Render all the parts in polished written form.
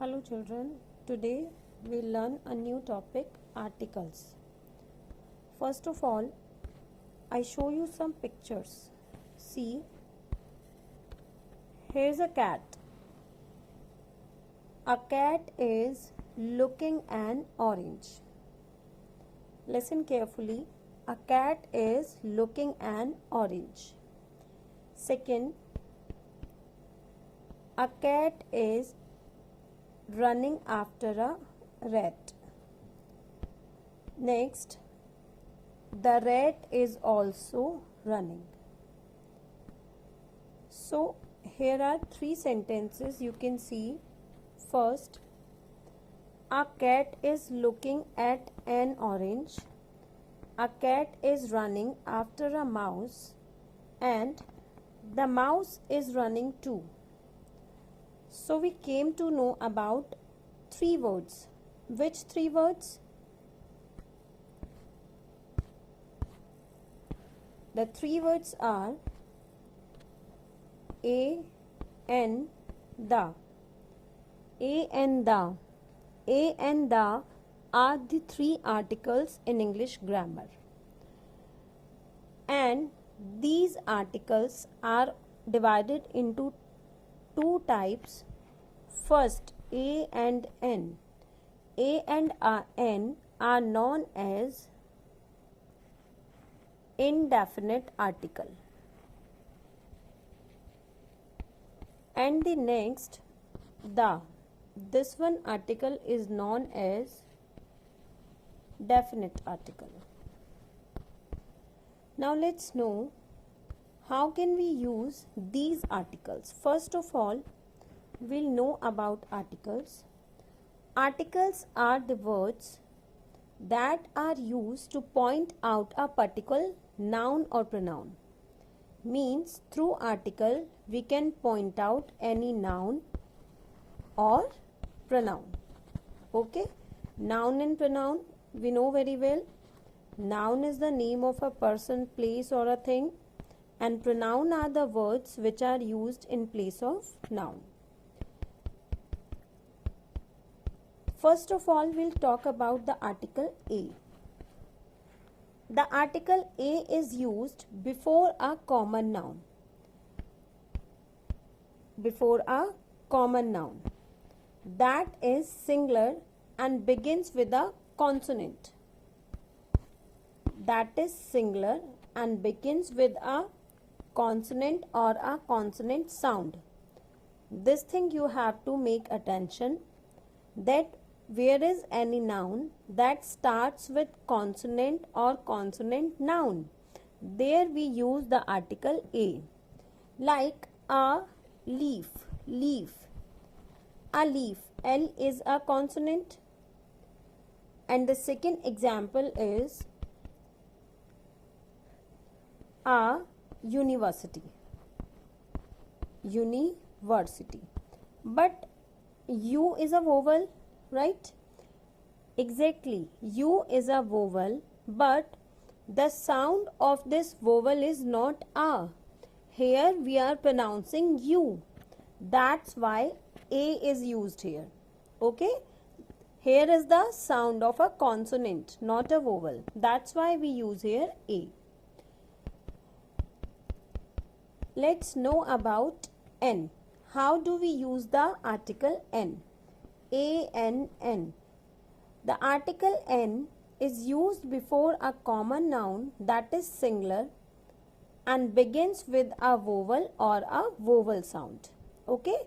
Hello children, today we learn a new topic, articles. First of all, I show you some pictures. See, here's a cat. A cat is looking an orange. Listen carefully. A cat is looking an orange. Second, a cat is running after a rat. Next, the rat is also running. So here are three sentences you can see. First, a cat is looking at an orange. A cat is running after a mouse, and the mouse is running too. So we came to know about three words. Which three words? The three words are a and the. A and the. A and the are the three articles in English grammar. And these articles are divided into two types. First, a and n. A and n are known as indefinite article. And the next, the. This one article is known as definite article. Now let's know how can we use these articles. First of all, we'll know about articles. Articles are the words that are used to point out a particular noun or pronoun. Means through article we can point out any noun or pronoun. Okay? Noun and pronoun we know very well. Noun is the name of a person, place or a thing, and pronoun are the words which are used in place of noun. First of all, we'll talk about the article a. The article a is used before a common noun. Before a common noun. That is singular and begins with a consonant. That is singular and begins with a consonant or a consonant sound. This thing you have to make attention, that where is any noun that starts with consonant or consonant noun, there we use the article a. Like a leaf, leaf. A leaf, L is a consonant. And the second example is a university. University. But U is a vowel, right? Exactly. U is a vowel, but the sound of this vowel is not a. Here we are pronouncing U. That's why a is used here. Okay? Here is the sound of a consonant, not a vowel. That's why we use here a. Let's know about n. How do we use the article n? A, N, N. The article n is used before a common noun that is singular and begins with a vowel or a vowel sound. Okay?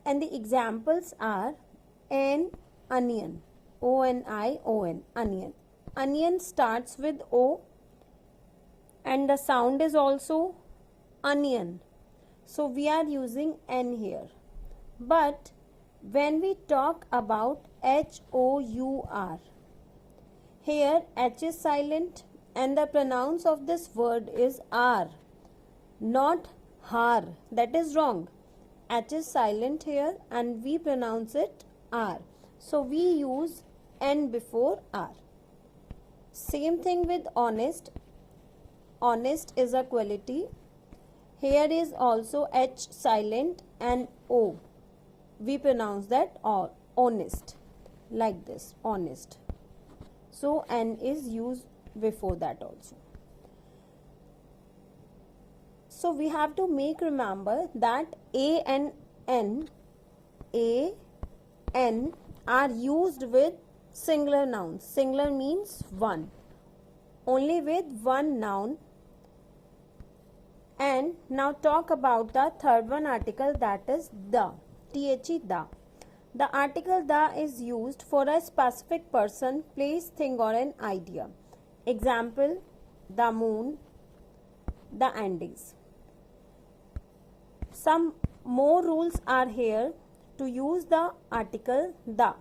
And the examples are an onion. O-N-I-O-N. Onion. Onion starts with O. And the sound is also onion. So we are using n here. But when we talk about H-O-U-R, here H is silent and the pronouns of this word is R, not har. That is wrong. H is silent here and we pronounce it R. So we use N before R. Same thing with honest. Honest is a quality. Here is also H silent and O. we pronounce that or honest, like this, honest. So N is used before that also. So we have to remember that A and N are used with singular nouns. Singular means one, only with one noun. And now talk about the third one article, that is the, the. The article the is used for a specific person, place, thing or an idea. Example, the moon, the Andes. Some more rules are here to use the article the.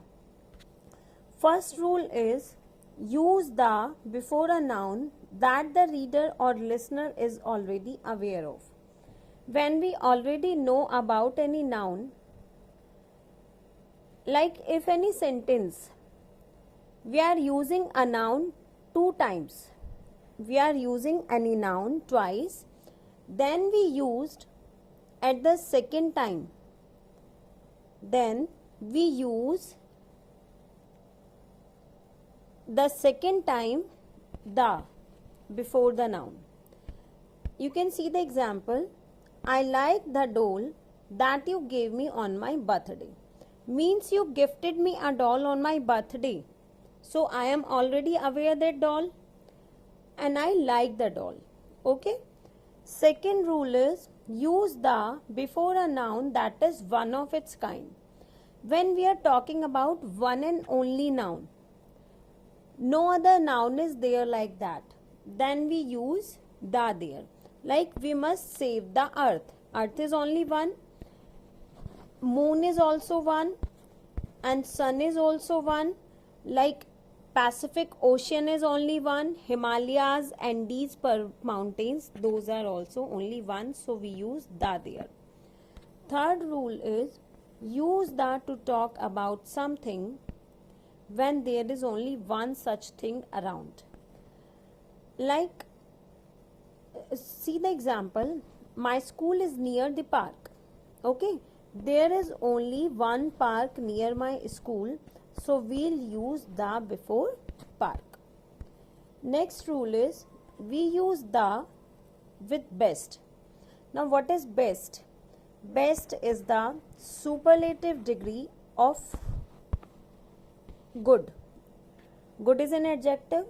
First rule is use the before a noun that the reader or listener is already aware of. When we already know about any noun, like if any sentence, we are using a noun 2 times, we are using any noun twice, then we used at the second time, then we use the second time the before the noun. You can see the example, I like the doll that you gave me on my birthday. Means you gifted me a doll on my birthday. So I am already aware that doll and I like the doll. Okay. Second rule is use the before a noun that is one of its kind. When we are talking about one and only noun, no other noun is there like that, then we use the there. Like we must save the earth. Earth is only one, moon is also one, and sun is also one. Like Pacific Ocean is only one, Himalayas, Andes mountains, those are also only one, so we use the there. Third rule is use the to talk about something when there is only one such thing around. Like, see the example, my school is near the park. Okay, there is only one park near my school, so we'll use the before park. Next rule is we use the with best. Now what is best? Best is the superlative degree of good. Good is an adjective.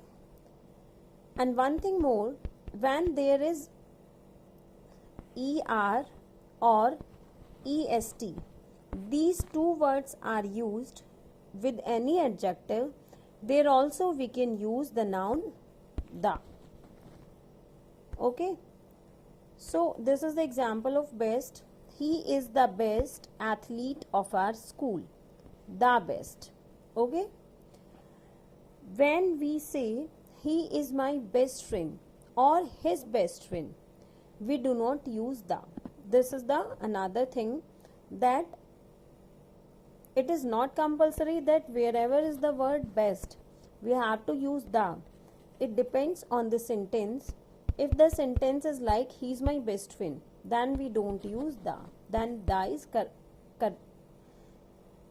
And one thing more, when there is ER or EST, these two words are used with any adjective, there also we can use the noun the. Okay. So this is the example of best. He is the best athlete of our school. The best. Okay. When we say he is my best friend or his best friend, we do not use the. This is the another thing, that it is not compulsory that wherever is the word best, we have to use the. It depends on the sentence. If the sentence is like he is my best friend, then we don't use the. Then the is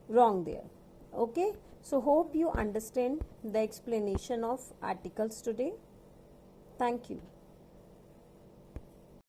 wrong there. Okay. So hope you understand the explanation of articles today. Thank you.